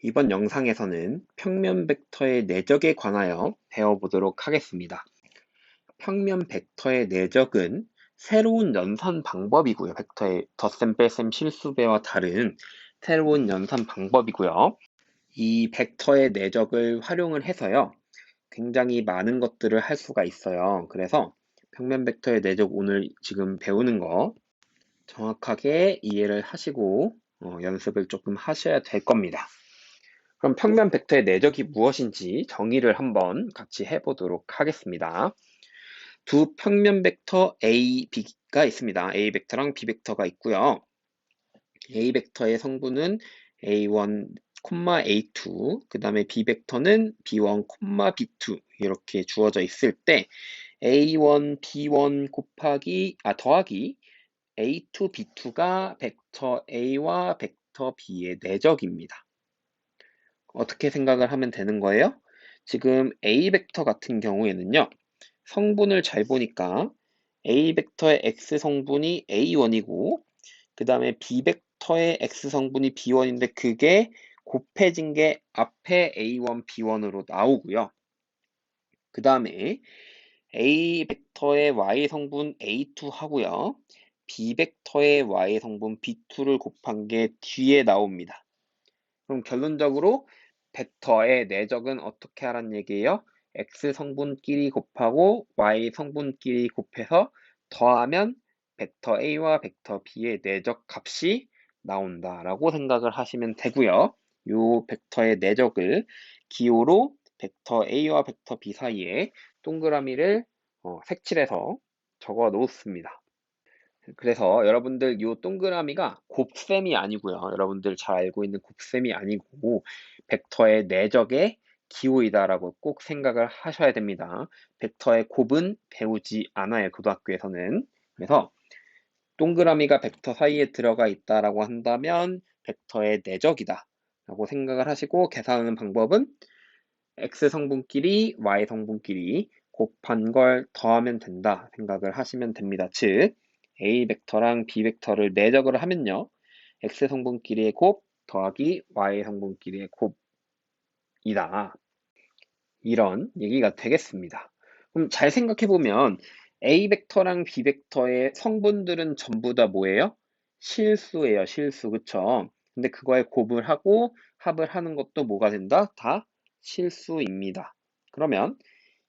이번 영상에서는 평면 벡터의 내적에 관하여 배워보도록 하겠습니다. 평면 벡터의 내적은 새로운 연산 방법이고요. 벡터의 덧셈, 뺄셈, 실수배와 다른 새로운 연산 방법이고요. 이 벡터의 내적을 활용을 해서요. 굉장히 많은 것들을 할 수가 있어요. 그래서 평면 벡터의 내적 오늘 지금 배우는 거 정확하게 이해를 하시고 연습을 조금 하셔야 될 겁니다. 그럼 평면 벡터의 내적이 무엇인지 정의를 한번 같이 해보도록 하겠습니다. 두 평면 벡터 A, B가 있습니다. A 벡터랑 B 벡터가 있고요. A 벡터의 성분은 A1, A2, 그 다음에 B 벡터는 B1, B2 이렇게 주어져 있을 때 A1, B1 더하기 A2, B2가 벡터 A와 벡터 B의 내적입니다. 어떻게 생각을 하면 되는 거예요? 지금 A 벡터 같은 경우에는요. 성분을 잘 보니까 A 벡터의 X 성분이 A1이고 그 다음에 B 벡터의 X 성분이 B1인데 그게 곱해진 게 앞에 A1, B1으로 나오고요. 그 다음에 A 벡터의 Y 성분 A2 하고요. B 벡터의 Y 성분 B2를 곱한 게 뒤에 나옵니다. 그럼 결론적으로 벡터의 내적은 어떻게 하란 얘기예요? X 성분끼리 곱하고 Y 성분끼리 곱해서 더하면 벡터 A와 벡터 B의 내적 값이 나온다라고 생각을 하시면 되고요. 이 벡터의 내적을 기호로 벡터 A와 벡터 B 사이에 동그라미를 색칠해서 적어 놓습니다. 그래서 여러분들 이 동그라미가 곱셈이 아니고요. 여러분들 잘 알고 있는 곱셈이 아니고 벡터의 내적의 기호이다라고 꼭 생각을 하셔야 됩니다. 벡터의 곱은 배우지 않아요. 고등학교에서는. 그래서 동그라미가 벡터 사이에 들어가 있다라고 한다면 벡터의 내적이다 라고 생각을 하시고 계산하는 방법은 X 성분끼리 Y 성분끼리 곱한 걸 더하면 된다 생각을 하시면 됩니다. 즉 A 벡터랑 B 벡터를 내적으로 하면요. X 성분끼리의 곱 더하기 Y 성분끼리의 곱이다. 이런 얘기가 되겠습니다. 그럼 잘 생각해보면 A 벡터랑 B 벡터의 성분들은 전부 다 뭐예요? 실수예요. 실수. 그쵸? 근데 그거에 곱을 하고 합을 하는 것도 뭐가 된다? 다 실수입니다. 그러면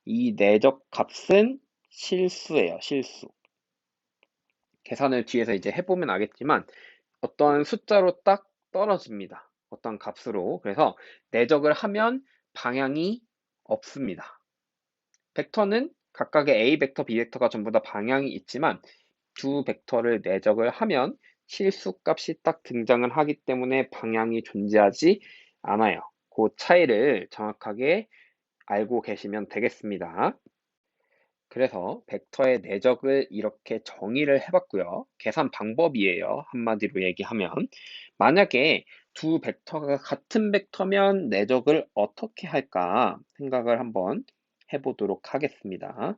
이 내적 값은 실수예요. 실수. 계산을 뒤에서 이제 해보면 알겠지만 어떤 숫자로 딱 떨어집니다. 어떤 값으로. 그래서 내적을 하면 방향이 없습니다. 벡터는 각각의 A 벡터, B 벡터가 전부 다 방향이 있지만 두 벡터를 내적을 하면 실수값이 딱 등장을 하기 때문에 방향이 존재하지 않아요. 그 차이를 정확하게 알고 계시면 되겠습니다. 그래서 벡터의 내적을 이렇게 정의를 해봤고요. 계산 방법이에요. 한마디로 얘기하면. 만약에 두 벡터가 같은 벡터면 내적을 어떻게 할까 생각을 한번 해보도록 하겠습니다.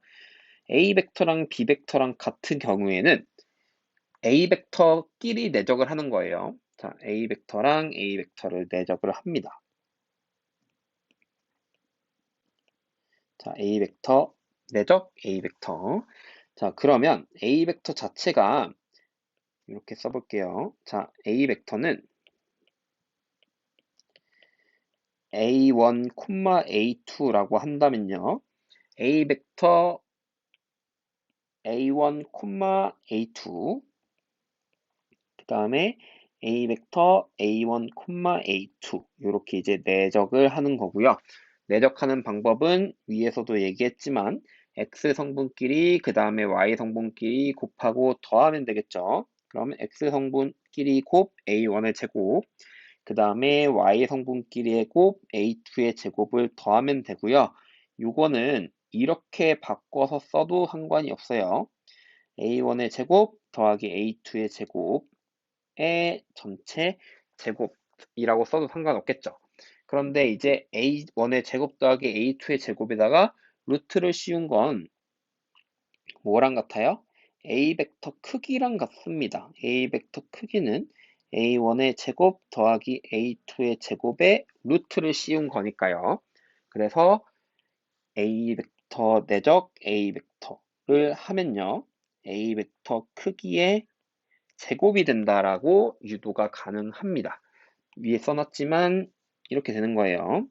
A 벡터랑 B 벡터랑 같은 경우에는 A 벡터끼리 내적을 하는 거예요. 자, A 벡터랑 A 벡터를 내적을 합니다. 자, A 벡터 내적 A 벡터. 자, 그러면 A 벡터 자체가 이렇게 써볼게요. 자, A 벡터는 A1, A2라고 한다면요. A 벡터 A1, A2 그 다음에 A 벡터 A1, A2 이렇게 이제 내적을 하는 거고요. 내적하는 방법은 위에서도 얘기했지만 X 성분끼리 그 다음에 Y 성분끼리 곱하고 더하면 되겠죠. 그러면 X 성분끼리 곱 A1의 제곱 그 다음에 Y 성분끼리의 곱 A2의 제곱을 더하면 되고요. 요거는 이렇게 바꿔서 써도 상관이 없어요. A1의 제곱 더하기 A2의 제곱의 전체 제곱이라고 써도 상관없겠죠. 그런데 이제 A1의 제곱 더하기 A2의 제곱에다가 루트를 씌운 건 뭐랑 같아요? A 벡터 크기랑 같습니다. A 벡터 크기는 A1의 제곱 더하기 A2의 제곱에 루트를 씌운 거니까요. 그래서 A 벡터 내적 A 벡터를 하면요. A 벡터 크기의 제곱이 된다라고 유도가 가능합니다. 위에 써놨지만 이렇게 되는 거예요.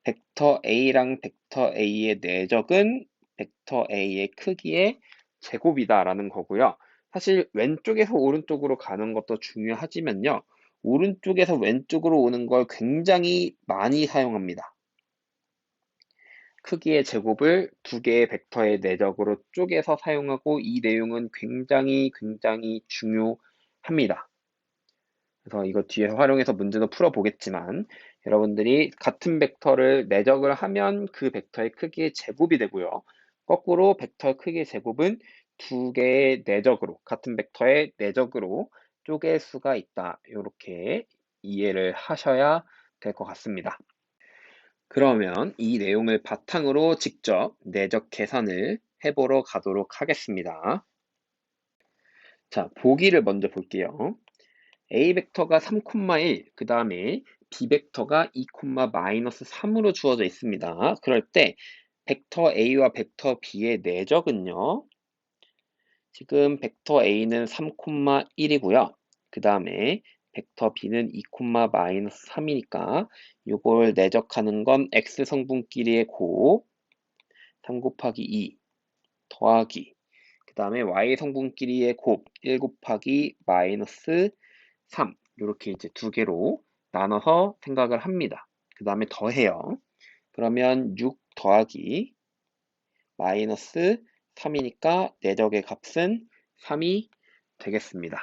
벡터 A랑 벡터 A의 내적은 벡터 A의 크기의 제곱이다라는 거고요. 사실 왼쪽에서 오른쪽으로 가는 것도 중요하지만요. 오른쪽에서 왼쪽으로 오는 걸 굉장히 많이 사용합니다. 크기의 제곱을 두 개의 벡터의 내적으로 쪼개서 사용하고 이 내용은 굉장히 중요합니다. 그래서 이거 뒤에 활용해서 문제도 풀어보겠지만 여러분들이 같은 벡터를 내적을 하면 그 벡터의 크기의 제곱이 되고요. 거꾸로 벡터의 크기의 제곱은 두 개의 내적으로 같은 벡터의 내적으로 쪼갤 수가 있다. 이렇게 이해를 하셔야 될 것 같습니다. 그러면 이 내용을 바탕으로 직접 내적 계산을 해보러 가도록 하겠습니다. 자, 보기를 먼저 볼게요. A 벡터가 3,1, 그 다음에 B 벡터가 2, 마이너스 3으로 주어져 있습니다. 그럴 때 벡터 A와 벡터 B의 내적은요. 지금 벡터 A는 3,1이고요. 그 다음에 벡터 B는 2, 마이너스 3이니까 이걸 내적하는 건 X 성분끼리의 곱 3 곱하기 2 더하기 그 다음에 Y 성분끼리의 곱 1 곱하기 마이너스 3 이렇게 이제 두 개로 나눠서 생각을 합니다. 그 다음에 더해요. 그러면 6 더하기 마이너스 3이니까 내적의 값은 3이 되겠습니다.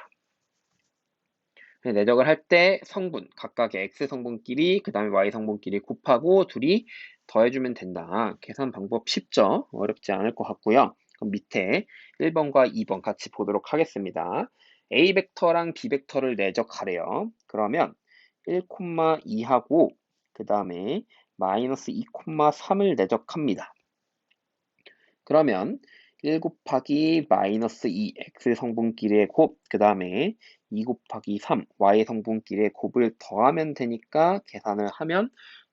내적을 할 때 성분, 각각의 X 성분끼리 그 다음에 Y 성분끼리 곱하고 둘이 더해주면 된다. 계산 방법 쉽죠? 어렵지 않을 것 같고요. 그럼 밑에 1번과 2번 같이 보도록 하겠습니다. A 벡터랑 B 벡터를 내적하래요. 그러면 1,2하고 그 다음에 마이너스 2, 3을 내적합니다. 그러면 1 곱하기 마이너스 2 x 성분끼리의 곱, 그 다음에 2 곱하기 3 y 성분끼리의 곱을 더하면 되니까 계산을 하면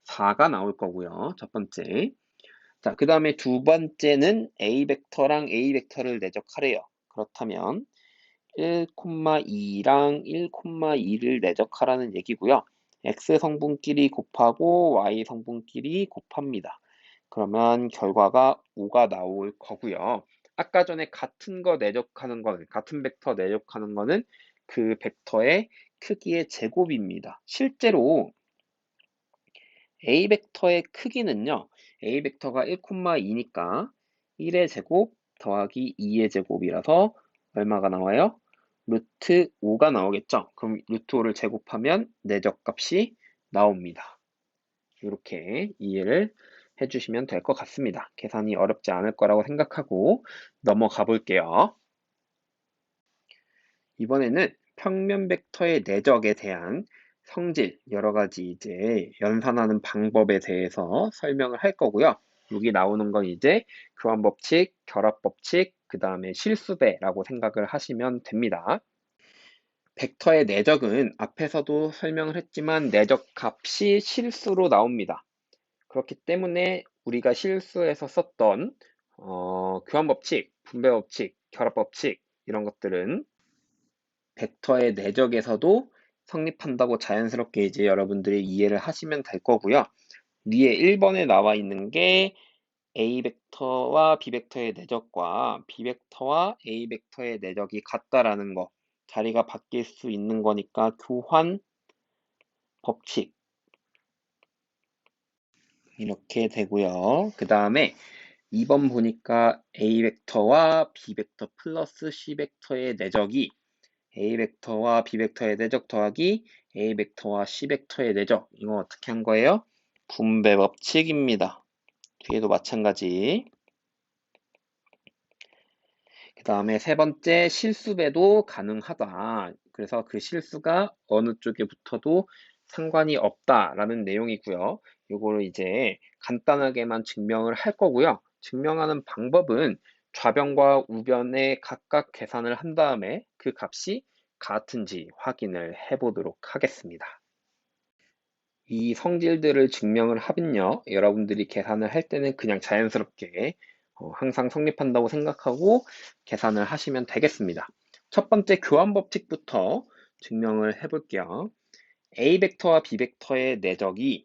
4가 나올 거고요. 첫 번째. 자, 그 다음에 두 번째는 A 벡터랑 A 벡터를 내적하래요. 그렇다면 1,2랑 1,2를 내적하라는 얘기고요. x 성분끼리 곱하고 y 성분끼리 곱합니다. 그러면 결과가 5가 나올 거고요. 아까 전에 같은 거 내적하는 거는, 같은 벡터 내적하는 거는 그 벡터의 크기의 제곱입니다. 실제로 A 벡터의 크기는요. A 벡터가 1,2니까 1의 제곱 더하기 2의 제곱이라서 얼마가 나와요? 루트 5가 나오겠죠? 그럼 루트 5를 제곱하면 내적 값이 나옵니다. 이렇게 이해를 해주시면 될 것 같습니다. 계산이 어렵지 않을 거라고 생각하고 넘어가 볼게요. 이번에는 평면 벡터의 내적에 대한 성질, 여러 가지 이제 연산하는 방법에 대해서 설명을 할 거고요. 여기 나오는 건 이제 교환법칙, 결합법칙, 그 다음에 실수배라고 생각을 하시면 됩니다. 벡터의 내적은 앞에서도 설명을 했지만 내적 값이 실수로 나옵니다. 그렇기 때문에 우리가 실수해서 썼던 교환법칙, 분배법칙, 결합법칙 이런 것들은 벡터의 내적에서도 성립한다고 자연스럽게 이제 여러분들이 이해를 하시면 될 거고요. 위에 1번에 나와 있는 게 A 벡터와 B 벡터의 내적과 B 벡터와 A 벡터의 내적이 같다라는 거, 자리가 바뀔 수 있는 거니까 교환 법칙 이렇게 되고요. 그 다음에 2번 보니까 A 벡터와 B 벡터 플러스 C 벡터의 내적이 A 벡터와 B 벡터의 내적 더하기 A 벡터와 C 벡터의 내적. 이거 어떻게 한 거예요? 분배 법칙입니다. 뒤에도 마찬가지. 그 다음에 세 번째 실수배도 가능하다. 그래서 그 실수가 어느 쪽에 붙어도 상관이 없다라는 내용이고요. 이거를 이제 간단하게만 증명을 할 거고요. 증명하는 방법은 좌변과 우변에 각각 계산을 한 다음에 그 값이 같은지 확인을 해보도록 하겠습니다. 이 성질들을 증명을 하면요, 여러분들이 계산을 할 때는 그냥 자연스럽게 항상 성립한다고 생각하고 계산을 하시면 되겠습니다. 첫 번째 교환 법칙부터 증명을 해볼게요. A 벡터와 B 벡터의 내적이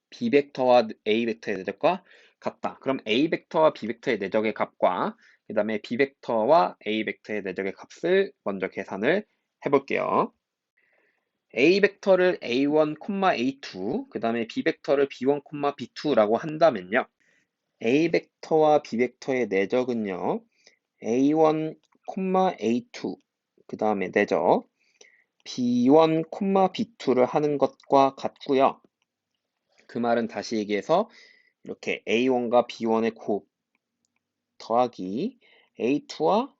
B 벡터와 A 벡터의 내적과 같다. 그럼 A 벡터와 B 벡터의 내적의 값과 그 다음에 B 벡터와 A 벡터의 내적의 값을 먼저 계산을 해볼게요. A 벡터를 A1, A2, 그 다음에 B 벡터를 B1, B2라고 한다면요. A 벡터와 B 벡터의 내적은요. A1, A2, 그 다음에 내적 B1, B2를 하는 것과 같고요. 그 말은 다시 얘기해서 이렇게 A1과 B1의 곱 더하기 A2와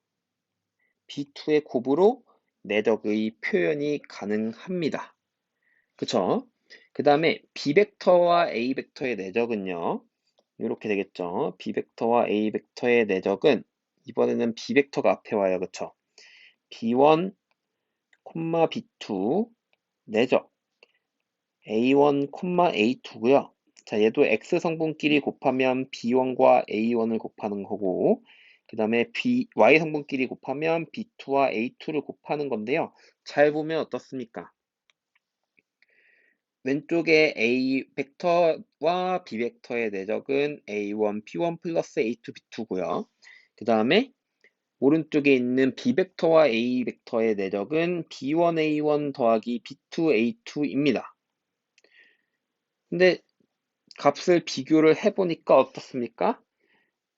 B2의 곱으로 내적의 표현이 가능합니다. 그쵸? 그 다음에 B 벡터와 A 벡터의 내적은요. 이렇게 되겠죠. B 벡터와 A 벡터의 내적은 이번에는 B 벡터가 앞에 와요. 그쵸? B1, B2 내적 A1, A2고요. 자, 얘도 X 성분끼리 곱하면 B1과 A1을 곱하는 거고, 그 다음에 Y 성분끼리 곱하면 B2와 A2를 곱하는 건데요. 잘 보면 어떻습니까? 왼쪽에 A 벡터와 B 벡터의 내적은 A1, B1 플러스 A2, B2고요. 그 다음에 오른쪽에 있는 B 벡터와 A 벡터의 내적은 B1, A1 더하기 B2, A2입니다. 근데 값을 비교를 해보니까 어떻습니까?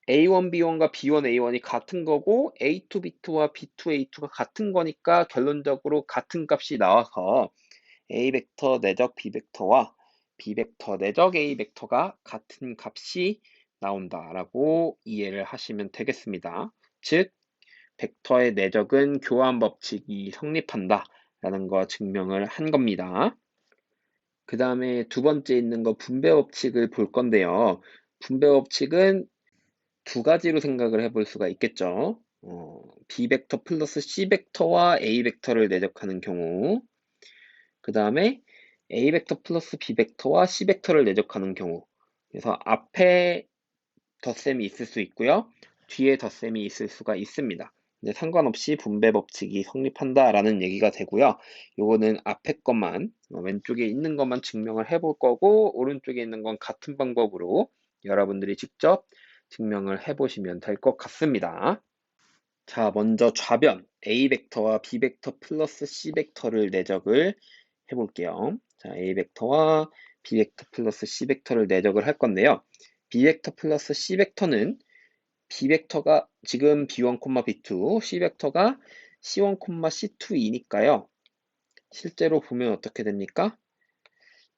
A1, B1과 B1, A1이 같은 거고 A2, B2와 B2, A2가 같은 거니까 결론적으로 같은 값이 나와서 A 벡터 내적 B 벡터와 B 벡터 내적 A 벡터가 같은 값이 나온다라고 이해를 하시면 되겠습니다. 즉, 벡터의 내적은 교환 법칙이 성립한다라는 거 증명을 한 겁니다. 그 다음에 두 번째 있는 거 분배 법칙을 볼 건데요. 분배 법칙은 두 가지로 생각을 해볼 수가 있겠죠. B 벡터 플러스 C 벡터와 A 벡터를 내적하는 경우, 그 다음에 A 벡터 플러스 B 벡터와 C 벡터를 내적하는 경우. 그래서 앞에 덧셈이 있을 수 있고요. 뒤에 덧셈이 있을 수가 있습니다. 근데 상관없이 분배 법칙이 성립한다라는 얘기가 되고요. 요거는 앞에 것만, 왼쪽에 있는 것만 증명을 해볼 거고, 오른쪽에 있는 건 같은 방법으로 여러분들이 직접 증명을 해보시면 될 것 같습니다. 자, 먼저 좌변 A 벡터와 B 벡터 플러스 C 벡터를 내적을 해볼게요. 자, A 벡터와 B 벡터 플러스 C 벡터를 내적을 할 건데요. B 벡터 플러스 C 벡터는 B 벡터가 지금 B1, B2, C 벡터가 C1, C2이니까요. 실제로 보면 어떻게 됩니까?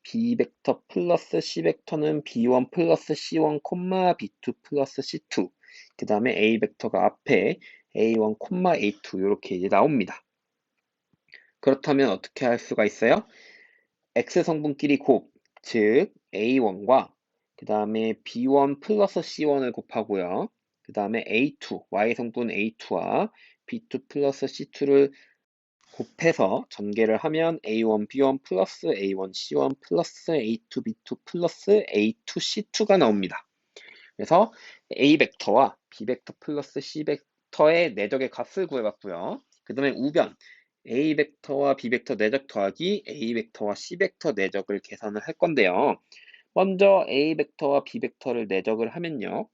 B 벡터 플러스 C 벡터는 B1 플러스 C1, B2 플러스 C2. 그 다음에 A 벡터가 앞에 A1, A2 이렇게 이제 나옵니다. 그렇다면 어떻게 할 수가 있어요? X 성분끼리 곱, 즉 A1과 그 다음에 B1 플러스 C1을 곱하고요. 그 다음에 A2, Y 성분 A2와 B2 플러스 C2를 곱해서 전개를 하면 A1, B1 플러스 A1, C1 플러스 A2, B2 플러스 A2, C2가 나옵니다. 그래서 A 벡터와 B 벡터 플러스 C 벡터의 내적의 값을 구해봤고요. 그 다음에 우변 A 벡터와 B 벡터 내적 더하기 A 벡터와 C 벡터 내적을 계산을 할 건데요. 먼저 A 벡터와 B 벡터를 내적을 하면요.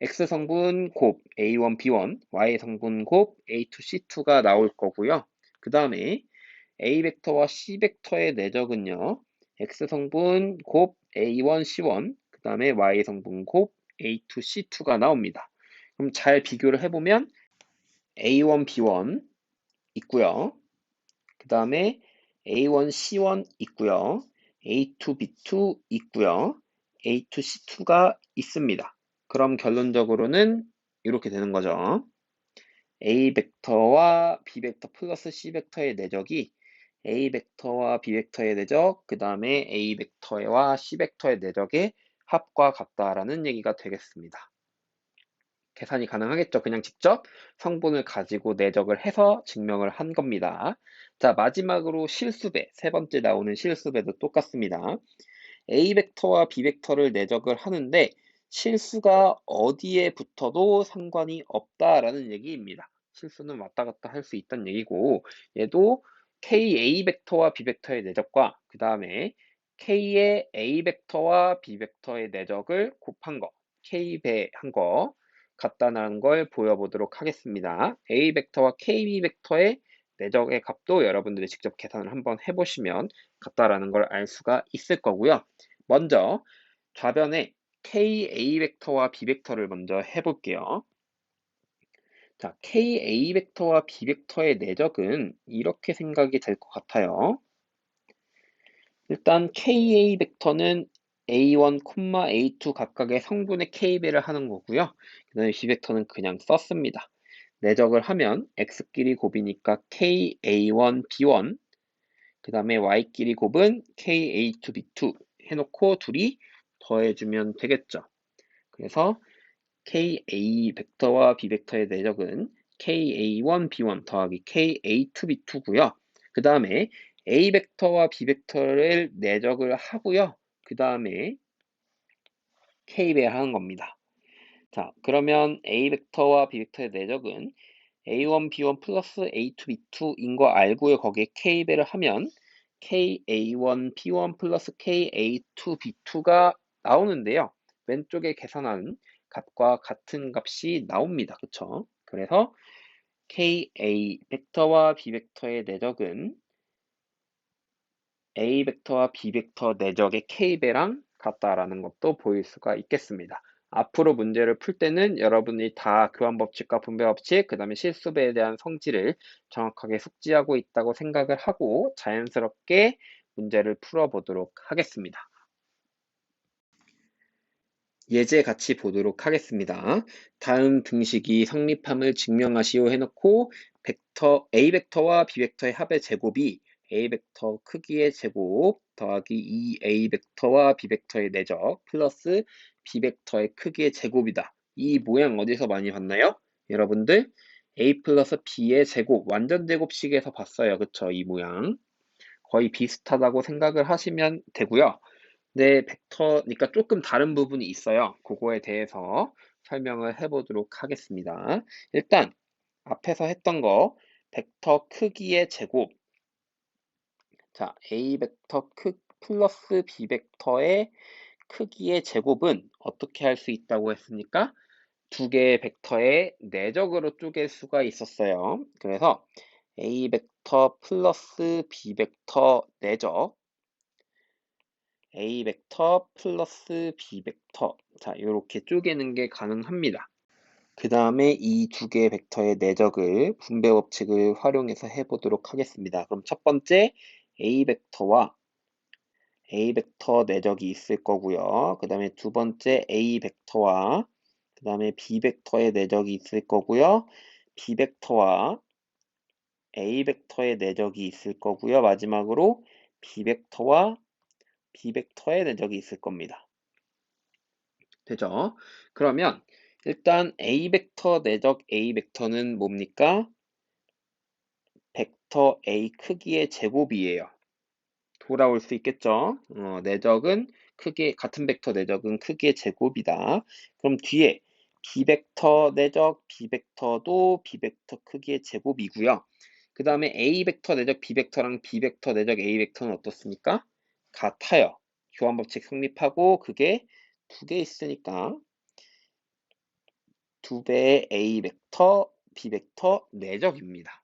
X 성분 곱 A1, B1, Y 성분 곱 A2, C2가 나올 거고요. 그 다음에 A 벡터와 C 벡터의 내적은요. X 성분 곱 A1, C1, 그 다음에 Y 성분 곱 A2, C2가 나옵니다. 그럼 잘 비교를 해보면 A1, B1 있고요. 그 다음에 A1, C1 있고요. A2, B2 있고요. A2, C2가 있습니다. 그럼 결론적으로는 이렇게 되는 거죠. A 벡터와 B 벡터 플러스 C 벡터의 내적이 A 벡터와 B 벡터의 내적, 그 다음에 A 벡터와 C 벡터의 내적의 합과 같다라는 얘기가 되겠습니다. 계산이 가능하겠죠. 그냥 직접 성분을 가지고 내적을 해서 증명을 한 겁니다. 자, 마지막으로 실수배, 세 번째 나오는 실수배도 똑같습니다. A 벡터와 B 벡터를 내적을 하는데 실수가 어디에 붙어도 상관이 없다라는 얘기입니다. 실수는 왔다 갔다 할 수 있다는 얘기고, 얘도 KA 벡터와 B 벡터의 내적과 그 다음에 K의 A 벡터와 B 벡터의 내적을 곱한 거, K배한 거 같다는 걸 보여보도록 하겠습니다. A 벡터와 KB 벡터의 내적의 값도 여러분들이 직접 계산을 한번 해보시면 같다라는 걸 알 수가 있을 거고요. 먼저 좌변에 KA 벡터와 B 벡터를 먼저 해볼게요. 자, KA 벡터와 B 벡터의 내적은 이렇게 생각이 될 것 같아요. 일단 KA 벡터는 A1, A2 각각의 성분의 K배를 하는 거고요. 그 다음에 B 벡터는 그냥 썼습니다. 내적을 하면 X끼리 곱이니까 KA1, B1, 그 다음에 Y끼리 곱은 KA2, B2 해놓고 둘이 더해주면 되겠죠. 그래서 KA 벡터와 B 벡터의 내적은 KA1, B1 더하기 KA2, B2고요. 그 다음에 A 벡터와 B 벡터를 내적을 하고요. 그 다음에 K배하는 겁니다. 자, 그러면 A 벡터와 B 벡터의 내적은 A1, B1 플러스 A2, B2인 거 알고요. 거기에 K배를 하면 KA1, B1 플러스 KA2, B2가 나오는데요. 왼쪽에 계산한 값과 같은 값이 나옵니다. 그쵸? 그래서 KA 벡터와 B 벡터의 내적은 A 벡터와 B 벡터 내적의 K배랑 같다라는 것도 보일 수가 있겠습니다. 앞으로 문제를 풀 때는 여러분이 다 교환법칙과 분배법칙, 그 다음에 실수배에 대한 성질을 정확하게 숙지하고 있다고 생각을 하고 자연스럽게 문제를 풀어보도록 하겠습니다. 예제 같이 보도록 하겠습니다. 다음 등식이 성립함을 증명하시오 해놓고 A 벡터와 B 벡터의 합의 제곱이 A 벡터 크기의 제곱 더하기 2A 벡터와 B 벡터의 내적 플러스 B 벡터의 크기의 제곱이다. 이 모양 어디서 많이 봤나요? 여러분들 A 플러스 B의 제곱 완전 제곱식에서 봤어요. 그쵸? 이 모양 거의 비슷하다고 생각을 하시면 되고요. 네, 벡터니까 조금 다른 부분이 있어요. 그거에 대해서 설명을 해보도록 하겠습니다. 일단 앞에서 했던 거 벡터 크기의 제곱. 자, A 벡터 플러스 B 벡터의 크기의 제곱은 어떻게 할 수 있다고 했습니까? 두 개의 벡터의 내적으로 쪼갤 수가 있었어요. 그래서 A 벡터 플러스 B 벡터 내적 A 벡터 플러스 B 벡터. 자, 이렇게 쪼개는 게 가능합니다. 그 다음에 이 두 개의 벡터의 내적을 분배 법칙을 활용해서 해보도록 하겠습니다. 그럼 첫 번째 A 벡터와 A 벡터 내적이 있을 거고요. 그 다음에 두 번째 A 벡터와 그 다음에 B 벡터의 내적이 있을 거고요. B 벡터와 A 벡터의 내적이 있을 거고요. 마지막으로 B 벡터와 B 벡터의 내적이 있을 겁니다. 되죠? 그러면 일단 A 벡터 내적 A 벡터는 뭡니까? 벡터 A 크기의 제곱이에요. 돌아올 수 있겠죠? 내적은 같은 벡터 내적은 크기의 제곱이다. 그럼 뒤에 B 벡터 내적 B 벡터도 B 벡터 크기의 제곱이고요. 그 다음에 A 벡터 내적 B 벡터랑 B 벡터 내적 A 벡터는 어떻습니까? 같아요. 교환법칙 성립하고 그게 두 개 있으니까 두 배의 A 벡터, B 벡터 내적입니다.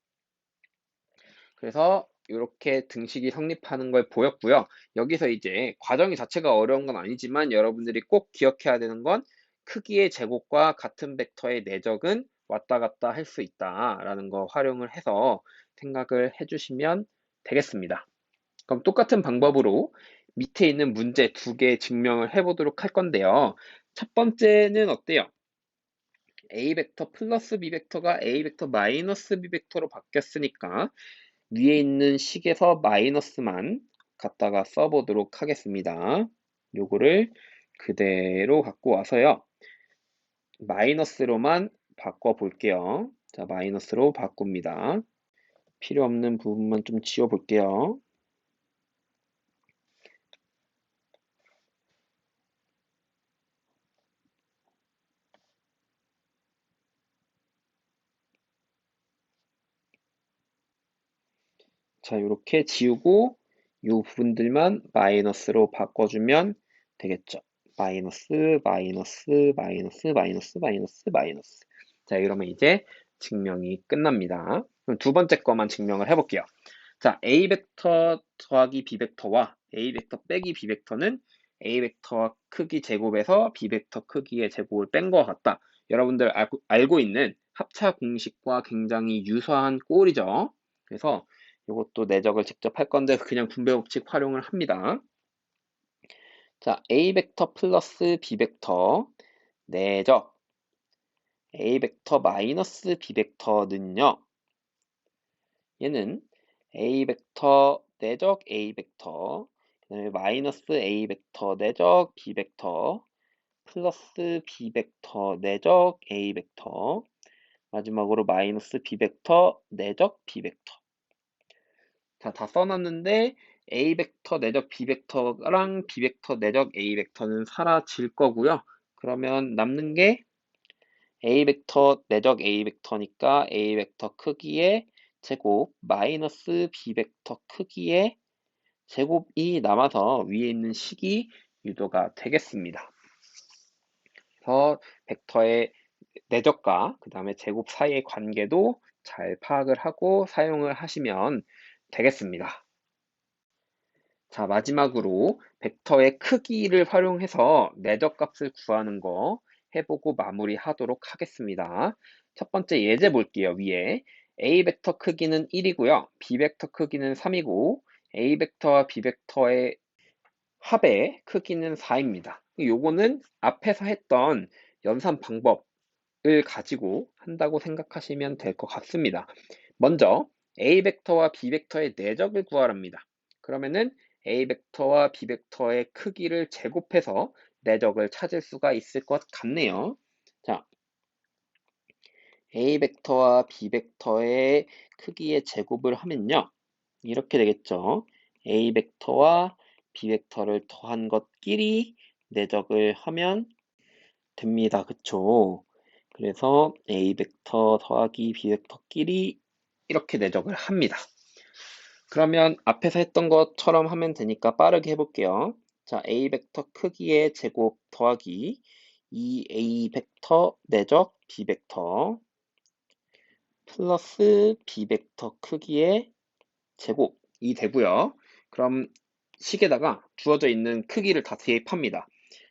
그래서 이렇게 등식이 성립하는 걸 보였고요. 여기서 이제 과정이 자체가 어려운 건 아니지만 여러분들이 꼭 기억해야 되는 건 크기의 제곱과 같은 벡터의 내적은 왔다 갔다 할 수 있다라는 거 활용을 해서 생각을 해주시면 되겠습니다. 그럼 똑같은 방법으로 밑에 있는 문제 두 개 증명을 해보도록 할 건데요. 첫 번째는 어때요? A 벡터 플러스 B 벡터가 A 벡터 마이너스 B 벡터로 바뀌었으니까 위에 있는 식에서 마이너스만 갖다가 써보도록 하겠습니다. 요거를 그대로 갖고 와서요. 마이너스로만 바꿔볼게요. 자, 마이너스로 바꿉니다. 필요 없는 부분만 좀 지워볼게요. 자, 이렇게 지우고 이 부분들만 마이너스로 바꿔주면 되겠죠. 마이너스, 마이너스, 마이너스, 마이너스, 마이너스, 마이너스. 자, 이러면 이제 증명이 끝납니다. 그럼 두 번째 거만 증명을 해볼게요. 자, A 벡터 더하기 B 벡터와 A 벡터 빼기 B 벡터는 A 벡터 크기 제곱에서 B 벡터 크기의 제곱을 뺀 것 같다. 여러분들 알고 있는 합차 공식과 굉장히 유사한 꼴이죠. 그래서 이것도 내적을 직접 할 건데 그냥 분배 법칙 활용을 합니다. 자, A 벡터 플러스 B 벡터 내적 A 벡터 마이너스 B 벡터는요. 얘는 A 벡터 내적 A 벡터 그다음에 마이너스 A 벡터 내적 B 벡터 플러스 B 벡터 내적 A 벡터 마지막으로 마이너스 B 벡터 내적 B 벡터. 자, 다 써놨는데 A 벡터 내적 B 벡터랑 B 벡터 내적 A 벡터는 사라질 거고요. 그러면 남는 게 A 벡터 내적 A 벡터니까 A 벡터 크기의 제곱 마이너스 B 벡터 크기의 제곱이 남아서 위에 있는 식이 유도가 되겠습니다. 그래서 벡터의 내적과 그 다음에 제곱 사이의 관계도 잘 파악을 하고 사용을 하시면 되겠습니다. 자, 마지막으로 벡터의 크기를 활용해서 내적값을 구하는 거 해보고 마무리하도록 하겠습니다. 첫 번째 예제 볼게요. 위에 A 벡터 크기는 1이고요. B 벡터 크기는 3이고 A 벡터와 B 벡터의 합의 크기는 4입니다. 요거는 앞에서 했던 연산 방법을 가지고 한다고 생각하시면 될 것 같습니다. 먼저 A 벡터와 B 벡터의 내적을 구하랍니다. 그러면은 A 벡터와 B 벡터의 크기를 제곱해서 내적을 찾을 수가 있을 것 같네요. 자, A 벡터와 B 벡터의 크기의 제곱을 하면요. 이렇게 되겠죠. A 벡터와 B 벡터를 더한 것끼리 내적을 하면 됩니다. 그쵸? 그래서 A 벡터 더하기 B 벡터끼리 이렇게 내적을 합니다. 그러면 앞에서 했던 것처럼 하면 되니까 빠르게 해볼게요. 자, A 벡터 크기의 제곱 더하기 2A 벡터 내적 B 벡터 플러스 B 벡터 크기의 제곱이 되고요. 그럼 식에다가 주어져 있는 크기를 다 대입합니다.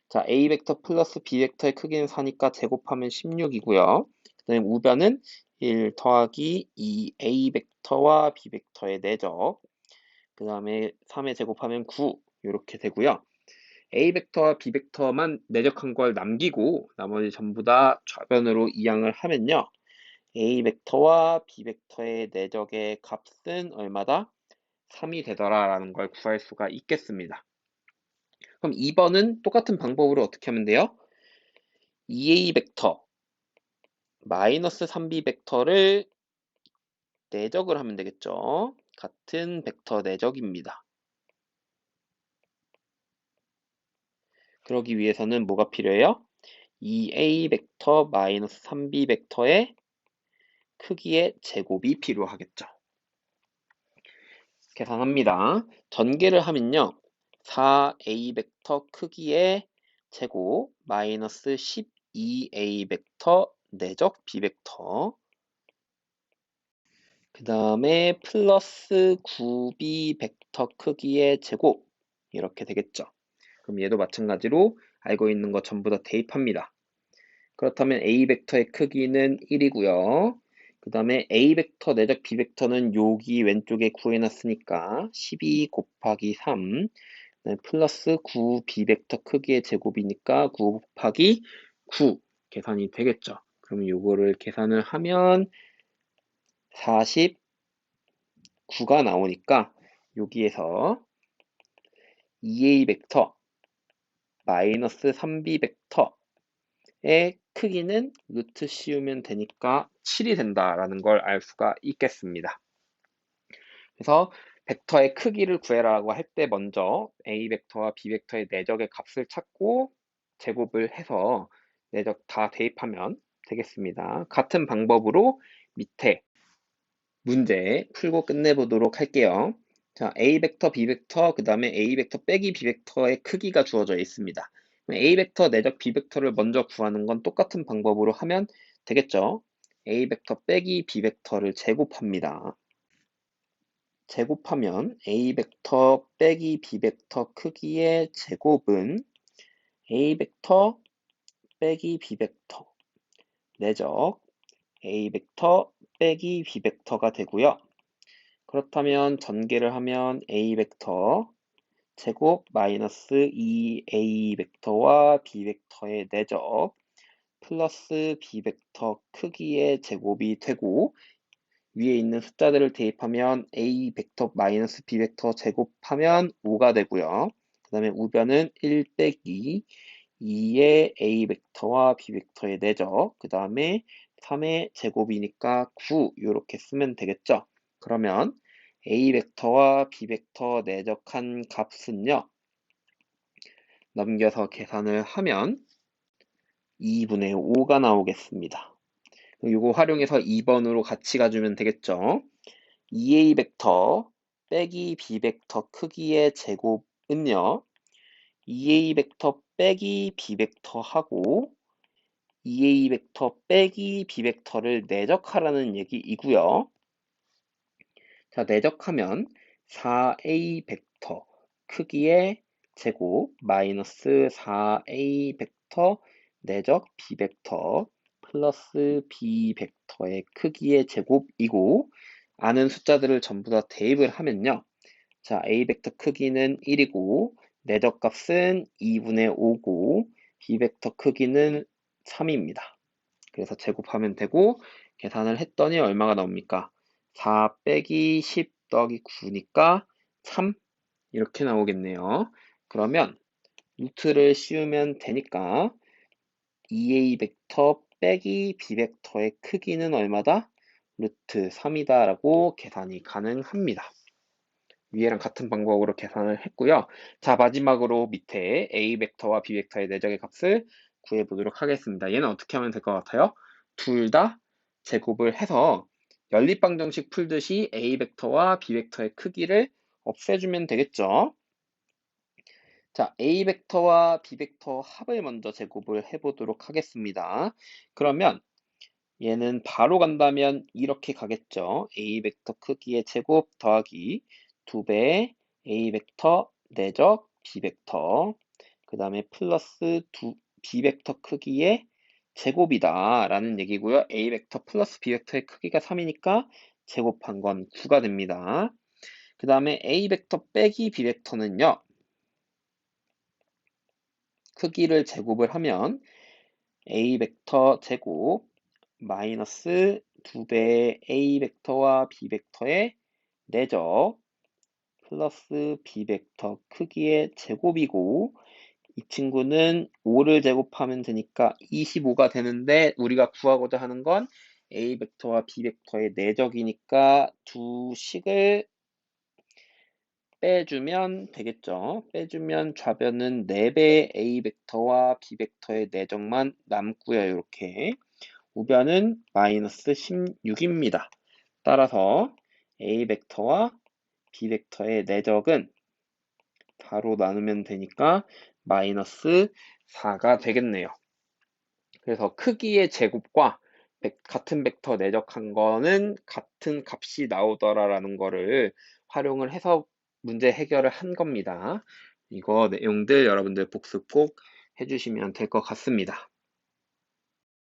자, A 벡터 플러스 B 벡터의 크기는 4니까 제곱하면 16이고요. 그 다음에 우변은 1 더하기 2A 벡터와 B 벡터의 내적 그 다음에 3에 제곱하면 9 이렇게 되고요. A 벡터와 B 벡터만 내적한 걸 남기고 나머지 전부 다 좌변으로 이항을 하면요. A 벡터와 B 벡터의 내적의 값은 얼마다? 3이 되더라라는 걸 구할 수가 있겠습니다. 그럼 2번은 똑같은 방법으로 어떻게 하면 돼요? 2A 벡터 마이너스 3B 벡터를 내적을 하면 되겠죠. 같은 벡터 내적입니다. 그러기 위해서는 뭐가 필요해요? 2A 벡터 마이너스 3B 벡터의 크기의 제곱이 필요하겠죠. 계산합니다. 전개를 하면요. 4A 벡터 크기의 제곱 마이너스 12A 벡터 내적 B 벡터 그 다음에 플러스 9B 벡터 크기의 제곱 이렇게 되겠죠. 그럼 얘도 마찬가지로 알고 있는 거 전부 다 대입합니다. 그렇다면 A 벡터의 크기는 1이고요. 그 다음에 A 벡터 내적 B 벡터는 여기 왼쪽에 구해놨으니까 12 곱하기 3 플러스 9 B 벡터 크기의 제곱이니까 9 곱하기 9 계산이 되겠죠. 그럼 요거를 계산을 하면 49가 나오니까 여기에서 2A 벡터 마이너스 3B 벡터의 크기는 루트 씌우면 되니까 7이 된다라는 걸 알 수가 있겠습니다. 그래서 벡터의 크기를 구해라고 할 때 먼저 A 벡터와 B 벡터의 내적의 값을 찾고 제곱을 해서 내적 다 대입하면 되겠습니다. 같은 방법으로 밑에 문제 풀고 끝내보도록 할게요. 자, A 벡터, B 벡터, 그 다음에 A 벡터 빼기 B 벡터의 크기가 주어져 있습니다. A 벡터 내적 B 벡터를 먼저 구하는 건 똑같은 방법으로 하면 되겠죠. A 벡터 빼기 B 벡터를 제곱합니다. 제곱하면 A 벡터 빼기 B 벡터 크기의 제곱은 A 벡터 빼기 B 벡터 내적 A 벡터 빼기 B 벡터가 되고요. 그렇다면 전개를 하면 A 벡터 제곱 마이너스 2A 벡터와 B 벡터의 내적 플러스 B 벡터 크기의 제곱이 되고 위에 있는 숫자들을 대입하면 A 벡터 마이너스 B 벡터 제곱하면 5가 되고요. 그 다음에 우변은 1 빼기 2의 A 벡터와 B 벡터의 내적, 그 다음에 3의 제곱이니까 9 이렇게 쓰면 되겠죠. 그러면 A 벡터와 B 벡터 내적한 값은요. 넘겨서 계산을 하면 2분의 5가 나오겠습니다. 이거 활용해서 2번으로 같이 가주면 되겠죠. 2A 벡터 빼기 B 벡터 크기의 제곱은요. 2A 벡터 빼기 B 벡터하고 2A 벡터 빼기 B 벡터를 내적하라는 얘기이고요. 자, 내적하면 4A 벡터 크기의 제곱 마이너스 4A 벡터 내적 B 벡터 플러스 B 벡터의 크기의 제곱이고 아는 숫자들을 전부 다 대입을 하면요. 자, A 벡터 크기는 1이고 내적 값은 2분의 5고 B 벡터 크기는 3입니다. 그래서 제곱하면 되고 계산을 했더니 얼마가 나옵니까? 4 빼기 10 더하기 9니까 3 이렇게 나오겠네요. 그러면 루트를 씌우면 되니까 2A 벡터 빼기 B 벡터의 크기는 얼마다? 루트 3이다 라고 계산이 가능합니다. 위에랑 같은 방법으로 계산을 했고요. 자, 마지막으로 밑에 A 벡터와 B 벡터의 내적의 값을 구해보도록 하겠습니다. 얘는 어떻게 하면 될 것 같아요? 둘 다 제곱을 해서 연립방정식 풀듯이 A 벡터와 B 벡터의 크기를 없애주면 되겠죠. 자, A 벡터와 B 벡터 합을 먼저 제곱을 해보도록 하겠습니다. 그러면 얘는 바로 간다면 이렇게 가겠죠. A 벡터 크기의 제곱 더하기 2배의 A 벡터 내적 B 벡터 그 다음에 플러스 B 벡터 크기의 제곱이다 라는 얘기고요. A 벡터 플러스 B 벡터의 크기가 3이니까 제곱한 건 9가 됩니다. 그 다음에 A 벡터 빼기 B 벡터는요. 크기를 제곱을 하면 A 벡터 제곱 마이너스 2배의 A 벡터와 B 벡터의 내적 플러스 B 벡터 크기의 제곱이고 이 친구는 5를 제곱하면 되니까 25가 되는데 우리가 구하고자 하는 건 A 벡터와 B 벡터의 내적이니까 두 식을 빼주면 되겠죠. 빼주면 좌변은 4배의 A 벡터와 B 벡터의 내적만 남고요. 이렇게 우변은 마이너스 16입니다. 따라서 A 벡터와 B 벡터의 내적은 4로 나누면 되니까 마이너스 4가 되겠네요. 그래서 크기의 제곱과 같은 벡터 내적한 거는 같은 값이 나오더라라는 거를 활용을 해서 문제 해결을 한 겁니다. 이거 내용들 여러분들 복습 꼭 해주시면 될 것 같습니다.